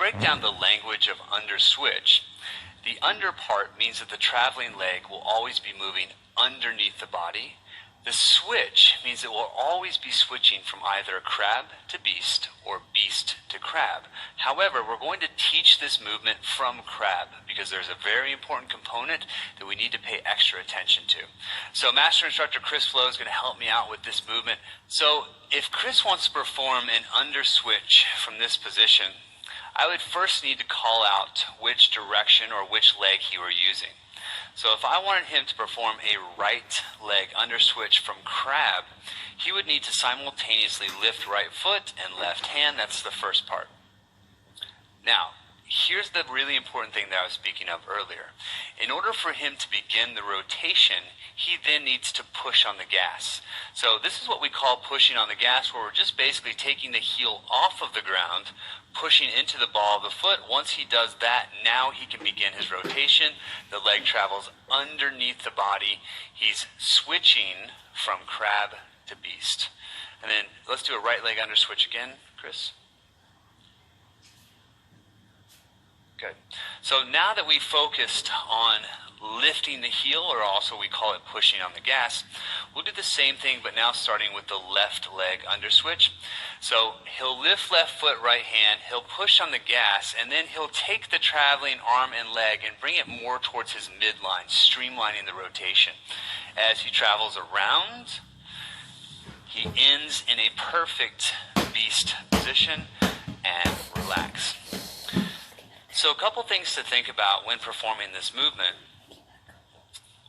break down the language of underswitch, the under part means that the traveling leg will always be moving underneath the body. The switch means it will always be switching from either crab to beast or beast to crab. However, we're going to teach this movement from crab because there's a very important component that we need to pay extra attention to. So Master Instructor Chris Flo is going to help me out with this movement. So if Chris wants to perform an underswitch from this position, I would first need to call out which direction or which leg he were using. So if I wanted him to perform a right leg underswitch from crab, he would need to simultaneously lift right foot and left hand. That's the first part. Now, here's the really important thing that I was speaking of earlier. In order for him to begin the rotation, he then needs to push on the gas. So this is what we call pushing on the gas, where we're just basically taking the heel off of the ground, pushing into the ball of the foot. Once he does that, now he can begin his rotation. The leg travels underneath the body. He's switching from crab to beast. And then let's do a right leg underswitch again, Chris. Good. So now that we focused on lifting the heel, or also we call it pushing on the gas, we'll do the same thing, but now starting with the left leg underswitch. So he'll lift left foot, right hand, he'll push on the gas, and then he'll take the traveling arm and leg and bring it more towards his midline, streamlining the rotation. As he travels around, he ends in a perfect beast position and relax. So a couple things to think about when performing this movement.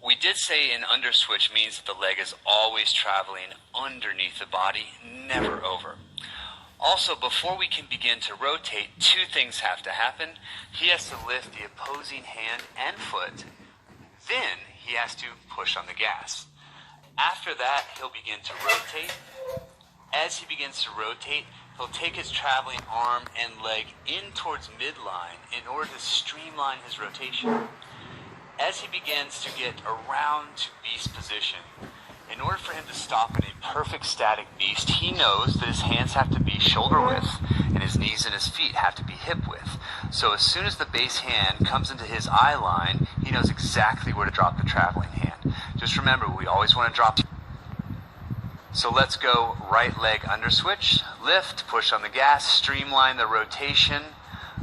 We did say an underswitch means that the leg is always traveling underneath the body, never over. Also, before we can begin to rotate, two things have to happen. He has to lift the opposing hand and foot, then he has to push on the gas. After that, he'll begin to rotate. As he begins to rotate, he'll take his traveling arm and leg in towards midline in order to streamline his rotation. As he begins to get around to beast position, in order for him to stop in a perfect static beast, he knows that his hands have to be shoulder width and his knees and his feet have to be hip width. So as soon as the base hand comes into his eye line, he knows exactly where to drop the traveling hand. Just remember, we always want to drop. So let's go right leg underswitch, lift, push on the gas, streamline the rotation,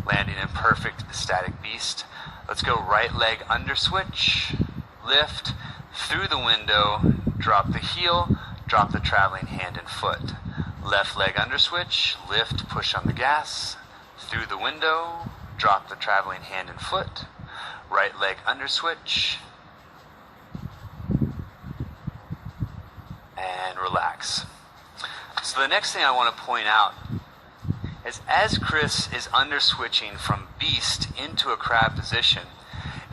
landing in perfect static beast. Let's go right leg underswitch, lift, through the window, drop the heel, drop the traveling hand and foot. Left leg underswitch, lift, push on the gas, through the window, drop the traveling hand and foot. Right leg underswitch, and relax. So the next thing I want to point out is as Chris is underswitching from beast into a crab position,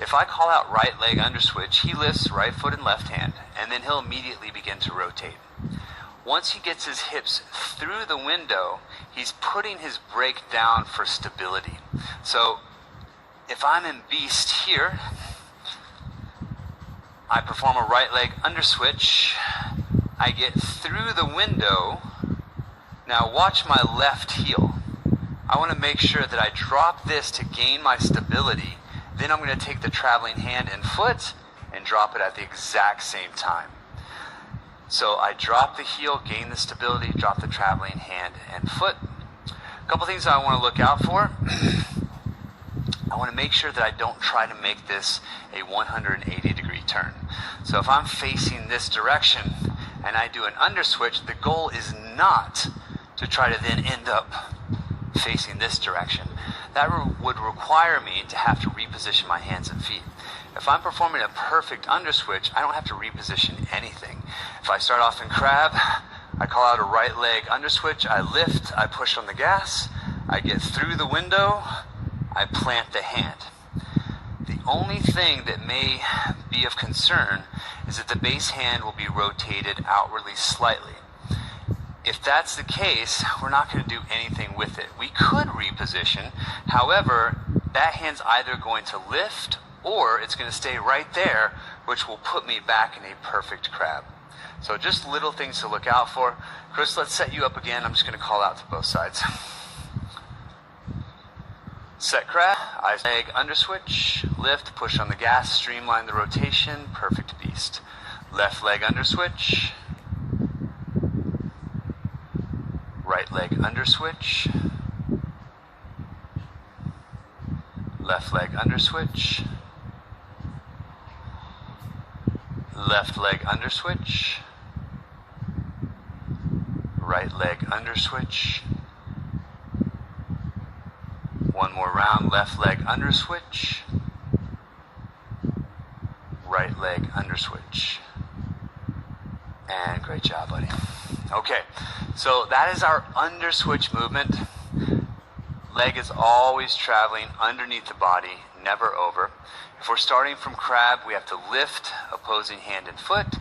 if I call out right leg underswitch, he lifts right foot and left hand, and then he'll immediately begin to rotate. Once he gets his hips through the window, he's putting his brake down for stability. So if I'm in beast here, I perform a right leg underswitch, I get through the window. Now watch my left heel. I want to make sure that I drop this to gain my stability. Then I'm going to take the traveling hand and foot and drop it at the exact same time. So I drop the heel, gain the stability, drop the traveling hand and foot. A couple things I want to look out for. I want to make sure that I don't try to make this a 180-degree turn. So if I'm facing this direction and I do an underswitch, the goal is not to try to then end up facing this direction. That would require me to have to reposition my hands and feet. If I'm performing a perfect underswitch, I don't have to reposition anything. If I start off in crab, I call out a right leg underswitch, I lift, I push on the gas, I get through the window, I plant the hand. The only thing that may be of concern is that the base hand will be rotated outwardly slightly. If that's the case, we're not going to do anything with it. We could reposition. However, that hand's either going to lift or it's going to stay right there, which will put me back in a perfect crab. So just little things to look out for. Chris, let's set you up again. I'm just going to call out to both sides. Set crab, eyes leg underswitch, lift, push on the gas, streamline the rotation, perfect beast. Left leg underswitch, right leg underswitch, left leg underswitch, left leg underswitch, right leg underswitch. One more round, left leg underswitch, right leg underswitch. And great job, buddy. Okay, so that is our underswitch movement. Leg is always traveling underneath the body, never over. If we're starting from crab, we have to lift opposing hand and foot,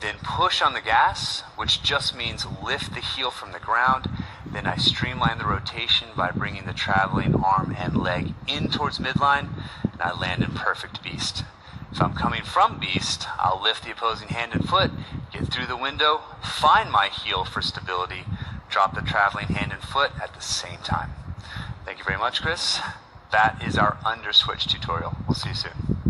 then push on the gas, which just means lift the heel from the ground. Then I streamline the rotation by bringing the traveling arm and leg in towards midline, and I land in perfect beast. If I'm coming from beast, I'll lift the opposing hand and foot, get through the window, find my heel for stability, drop the traveling hand and foot at the same time. Thank you very much, Chris. That is our underswitch tutorial. We'll see you soon.